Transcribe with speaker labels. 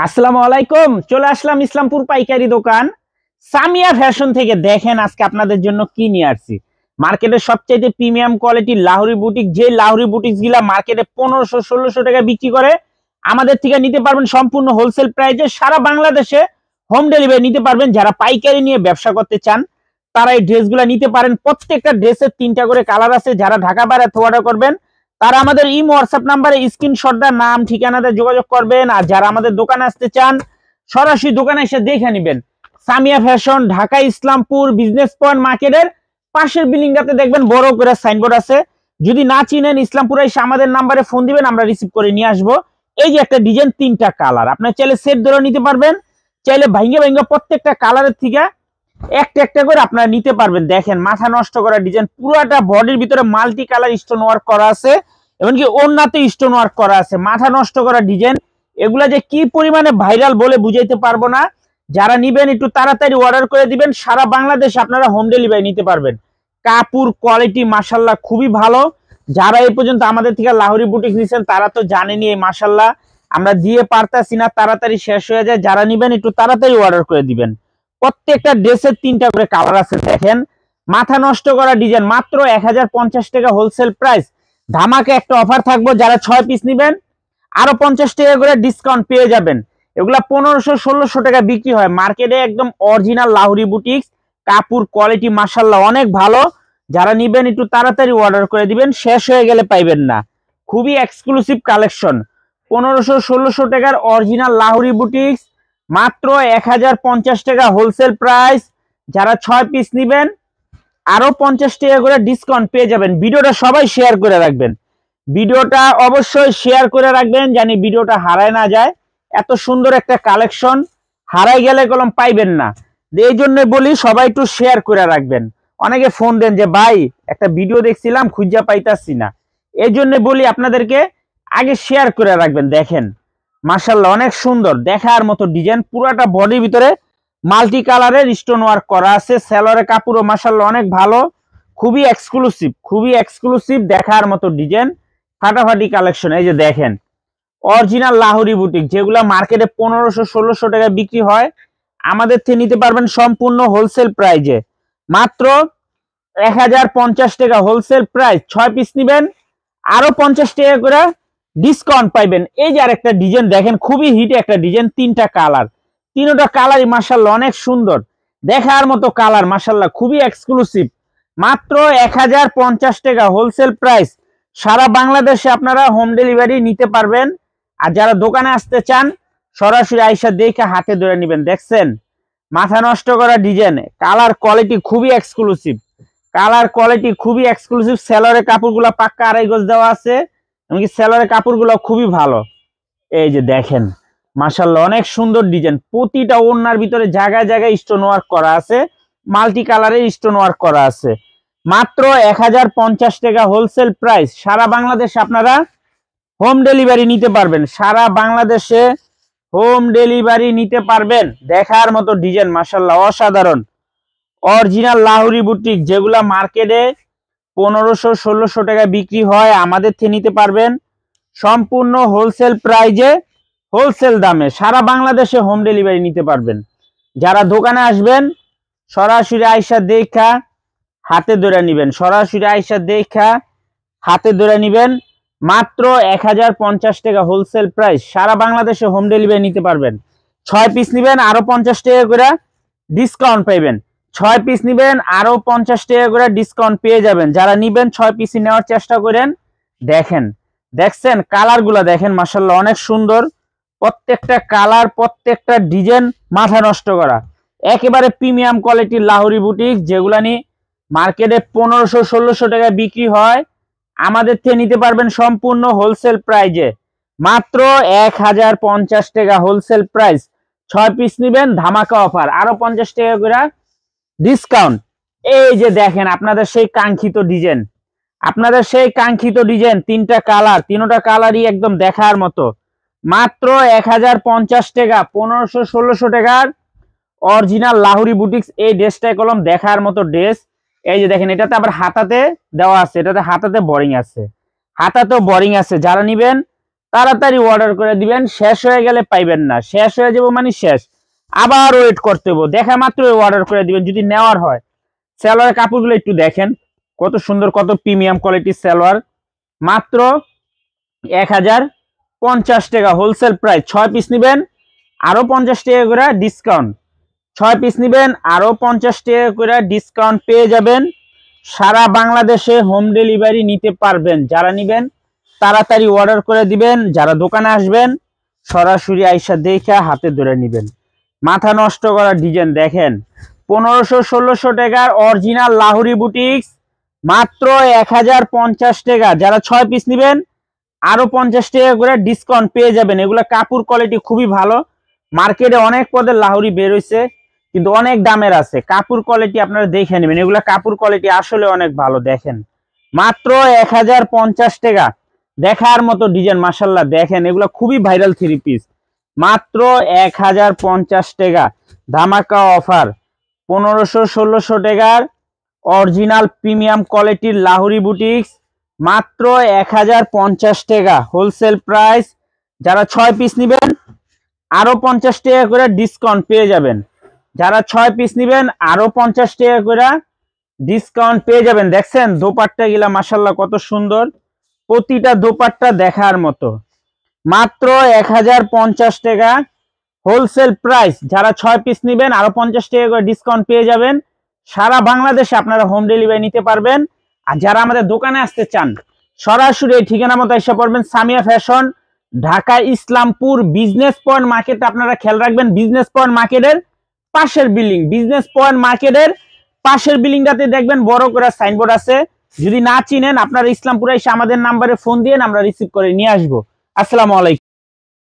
Speaker 1: আসসালামু আলাইকুম। চলে আসলাম ইসলামপুর পাইকারি দোকান সামিয়া ফ্যাশন থেকে। দেখেন আজকে আপনাদের জন্য কি নিয়ে আসছি। মার্কেটের সবচাইতে প্রিমিয়াম কোয়ালিটির লাহোরি বুটিক, যে লাহোরি বুটিক গুলা মার্কেটে 1500-1600 টাকা বিক্রি করে, আমাদের থেকে নিতে পারবেন সম্পূর্ণ হোলসেল প্রাইসে। সারা বাংলাদেশে হোম ডেলিভারি নিতে পারবেন। যারা পাইকারি নিয়ে ব্যবসা করতে চান তারা এই ড্রেসগুলো নিতে পারেন। প্রত্যেকটা ড্রেসের 3টা করে কালার আছে। যারা ঢাকা বাইরে অর্ডার করবেন তারা আমাদের ইমো হোয়াটসঅ্যাপ নাম্বারে স্ক্রিনশট দা নাম ঠিকানাতে যোগাযোগ করবেন। আর যারা আমাদের দোকানে আসতে চান সরাসরি দোকানে এসে দেখে নেবেন। Samia fashion, Dhaka Islampur business point মার্কেটের পাশের বিল্ডিংটাতে দেখবেন বড় করে সাইনবোর্ড আছে। যদি না চিনেন ইসলামপুরে এসে আমাদের নাম্বারে ফোন দিবেন, আমরা রিসিভ করে নিয়ে আসবো। এই যে একটা ডিজাইন, 3টা কালার, আপনার চাইলে সেট ধরে নিতে পারবেন, চাইলে ভাঙ্গে ভাঙ্গে প্রত্যেকটা কালারের থেকে একটা একটা করে আপনারা নিতে পারবেন। দেখেন মাথা নষ্ট করা ডিজাইন, পুরোটা বডির ভিতরে মাল্টি কালার স্টোন ওয়ার্ক করা আছে, এমনকি ওড়নাতে স্টোন ওয়ার্ক করা আছে। মাথা নষ্ট করা ডিজাইন, এগুলা যে কি পরিমাণে ভাইরাল বলে বুঝাইতে পারবো না। যারা নিবেন একটু তাড়াতাড়ি অর্ডার করে দিবেন। সারা বাংলাদেশে আপনারা হোম ডেলিভারি নিতে পারবেন। কাপড় কোয়ালিটি মাশাল্লাহ খুবই ভালো। যারা এই পর্যন্ত আমাদের থেকে লাহোরি বুটিক নিছেন তারা তো জানেনই এই মাশাল্লাহ আমরা দিয়ে পারতাছি না, তাড়াতাড়ি শেষ হয়ে যায়। যারা নিবেন একটু তাড়াতাড়ি অর্ডার করে দিবেন। প্রত্যেকটা ড্রেসের 3টা করে কালার আছে। দেখেন মাথা নষ্ট করা ডিজাইন, মাত্র 1050 টাকা হোলসেল প্রাইস। ধামাকে একটা অফার থাকবো, যারা 6 পিস নিবেন আরো 50 টাকা করে ডিসকাউন্ট পেয়ে যাবেন। এগুলা 1500-1600 টাকা বিক্রি হয় মার্কেটে। একদম অরিজিনাল লাহোরি বুটিক্স, কাপড় কোয়ালিটি মাশাল্লাহ অনেক ভালো। যারা নিবেন একটু তাড়াতাড়ি অর্ডার করে দিবেন, শেষ হয়ে গেলে পাইবেন না। খুবই এক্সক্লুসিভ কালেকশন। 1500-1600 টাকার অরিজিনাল লাহোরি বুটিক্স, মাত্র 1050 টাকা হোলসেল প্রাইস। যারা 6 পিস নিবেন আরো 50 টাকা করে ডিসকাউন্ট পেয়ে যাবেন। ভিডিওটা সবাই শেয়ার করে রাখবেন, ভিডিওটা অবশ্যই শেয়ার করে রাখবেন, জানি ভিডিওটা হারায় না যায়। এত সুন্দর একটা কালেকশন হারাই গেলে কলম পাইবেন না। এই জন্য বলি সবাই একটু শেয়ার করে রাখবেন। অনেকে ফোন দেন যে ভাই একটা ভিডিও দেখছিলাম খুঁজা পাইতাছি না, এই জন্য বলি আপনাদেরকে আগে শেয়ার করে রাখবেন। দেখেন মাশাল্লাহ অনেক সুন্দর দেখার মতো ডিজাইন, পুরাটা বডির ভিতরে মাল্টি কালারের স্টোন ওয়ার্ক করা আছে। সেলরের কাপড়ও মাশাল্লাহ অনেক ভালো, খুবই এক্সক্লুসিভ, খুবই এক্সক্লুসিভ দেখার মতো ডিজাইন, ফাটাফাটি কালেকশন। এই যে দেখেন অরিজিনাল লাহোরি বুটিক, যেগুলা মার্কেটে 1500-1600 টাকা বিক্রি হয়, আমাদের থেকে নিতে পারবেন সম্পূর্ণ হোলসেল প্রাইজে। মাত্র 1050 টাকা হোলসেল প্রাইস। 6 পিস নিবেন আরো 50 টাকা করে ডিসকাউন্ট পাইবেন। এই যে আরেকটা ডিজাইন দেখেন, খুবই হিট একটা ডিজাইন, 3টা কালার, 3টা কালারই মাশাল্লাহ অনেক সুন্দর দেখার মতো কালার, মাশাল্লাহ খুবই এক্সক্লুসিভ। মাত্র 1050 টাকা হোলসেল প্রাইস। সারা বাংলাদেশে আপনারা হোম ডেলিভারি নিতে পারবেন। আর যারা দোকানে আসতে চান সরাসরি আইসা দেখে হাতে ধরে নেবেন। দেখছেন মাথা নষ্ট করা ডিজাইন, কালার কোয়ালিটি খুবই এক্সক্লুসিভ, কালার কোয়ালিটি খুবই এক্সক্লুসিভ। সেলরের কাপড়গুলো পাক্কা 2.5 গজ দেওয়া আছে, এমনকি সেলরের কাপড়গুলো খুবই ভালো। এই যে দেখেন মাশাল্লাহ অনেক সুন্দর ডিজাইন, প্রতিটা ওড়নার ভিতরে জায়গায় জায়গায় স্টোন ওয়ার্ক করা আছে, মাল্টি কালারের স্টোন ওয়ার্ক করা আছে। মাত্র 1050 টাকা হোলসেল প্রাইস। সারা বাংলাদেশে আপনারা হোম ডেলিভারি নিতে পারবেন, সারা বাংলাদেশে হোম ডেলিভারি নিতে পারবেন। দেখার মতো ডিজাইন মাশাল্লাহ অসাধারণ অরিজিনাল লাহোরি বুটিক, যেগুলা মার্কেটে 1500-1600 টাকা বিক্রি হয়, আমাদের থেকে নিতে পারবেন সম্পূর্ণ হোলসেল প্রাইজে, হোলসেল দামে। সারা বাংলাদেশে হোম ডেলিভারি নিতে পারবেন। যারা দোকানে আসবেন সরাসরি আইসা দেখা হাতে ধরে নিবেন, সরাসরি আইসা দেখা হাতে ধরে নিবেন। মাত্র 1050 টাকা হোলসেল প্রাইস। সারা বাংলাদেশে হোম ডেলিভারি নিতে পারবেন। 6 পিস নিবেন আরো 50 টাকা করে ডিসকাউন্ট পাইবেন। 6 পিস নিবেন আরো 50 টাকা করে ডিসকাউন্ট পেয়ে যাবেন। যারা নিবেন 6 পিসই নেওয়ার চেষ্টা করেন। দেখেন দেখছেন কালারগুলো দেখেন মাশাল্লাহ অনেক সুন্দর, প্রত্যেকটা কালার প্রত্যেকটা ডিজাইন মাথা নষ্ট করা, একেবারে প্রিমিয়াম কোয়ালিটির লাহোরি বুটিক, যেগুলা নিয়ে মার্কেটে 1500-1600 টাকা বিক্রি হয়, আমাদের থেকে নিতে পারবেন সম্পূর্ণ হোলসেল প্রাইজে। মাত্র 1050 টাকা হোলসেল প্রাইস। 6 পিস নিবেন ধামাকা অফার, আরো 50 টাকা করে ডিসকাউন্ট। এই যে দেখেন আপনাদের সেই কাঙ্ক্ষিত ডিজাইন, আপনাদের সেই কাঙ্ক্ষিত ডিজাইন, 3টা কালার, 3টা কালারই একদম দেখার মতো। মাত্র 1050 টাকা, 1500-1600 টাকার অরিজিনাল লাহোরি বুটিক্স। এই ড্রেসটাই কলম দেখার মতো ড্রেস। এই যে দেখেন এটাতে আবার হাতাতে দেওয়া আছে, এটাতে হাতাতে বোরিং আছে, হাতাতেও বোরিং আছে। যারা নিবেন তাড়াতাড়ি অর্ডার করে দিবেন, শেষ হয়ে গেলে পাইবেন না, শেষ হয়ে যাবো মানে শেষ, আবার ওয়েট করতে হবো, দেখা মাত্র অর্ডার করে দিবেন যদি নেওয়ার হয়। সালোয়ারের কাপড়গুলো একটু দেখেন কত সুন্দর, কত প্রিমিয়াম কোয়ালিটির সালোয়ার, মাত্র 1050 টাকা হোলসেল প্রাইস। 6 পিস নিবেন আরো 50 টাকা করে ডিসকাউন্ট, 6 পিস নিবেন আরো 50 টাকা করে ডিসকাউন্ট পেয়ে যাবেন। সারা বাংলাদেশে হোম ডেলিভারি নিতে পারবেন। যারা নিবেন তাড়াতাড়ি অর্ডার করে দিবেন, যারা দোকানে আসবেন সরাসরি আইসা দেখে হাতে ধরে নিবেন। মাথা নষ্ট করা ডিজাইন দেখেন, 1500-1600 টাকার অরিজিনাল লাহোরি বুটিক্স, মাত্র 1050 টাকা। যারা 6 পিস নিবেন আরো 50 টাকা করে ডিসকাউন্ট পেয়ে যাবেন। এগুলা কাপড় কোয়ালিটি খুবই ভালো, মার্কেটে অনেক পদের লাহোরি বের হইছে কিন্তু অনেক দামের আছে, কাপড় কোয়ালিটি আপনারা দেখে নেবেন, এগুলা কাপড় কোয়ালিটি আসলে অনেক ভালো। দেখেন মাত্র 1050 টাকা, দেখার মতো ডিজাইন মাশাআল্লাহ। দেখেন এগুলা খুবই ভাইরাল 3 পিস, মাত্র 1050 টাকা, ধামাকা অফার। 1500-1600 টাকার অরিজিনাল প্রিমিয়াম কোয়ালিটির লাহোরি বুটিক্স, মাত্র 1050 টাকা হোলসেল প্রাইস। যারা 6 পিস নিবেন আরো 50 টাকা করে ডিসকাউন্ট পেয়ে যাবেন। যারা 6 পিস নিবেন আরো 50 টাকা করে ডিসকাউন্ট পেয়ে যাবেন। দেখছেন দোপাট্টা গিলা মাশাআল্লাহ কত সুন্দর, প্রতিটা দোপাট্টা দেখার মতো, মাত্র 1050 টাকা হোলসেল প্রাইস। যারা 6 পিস নিবেন আরো 50 টাকা করে ডিসকাউন্ট পেয়ে যাবেন। সারা বাংলাদেশে আপনারা হোম ডেলিভারি নিতে পারবেন। আর যারা আমাদের দোকানে আসতে চান সরাসরি এই ঠিকানা মতো এসে পড়বেন, Samia fashion, Dhaka Islampur business point market. আপনারা খেয়াল রাখবেন বিজনেস পয়েন্ট মার্কেটের পাশের বিল্ডিং, বিজনেস পয়েন্ট মার্কেটের পাশের বিল্ডিংটাতে দেখবেন বড় করে সাইনবোর্ড আছে। যদি না চিনেন আপনারা ইসলামপুরে এসে আমাদের নাম্বারে ফোন দিয়ে আমরা রিসিভ করে নিয়ে আসবো। আসসালামু আলাইকুম।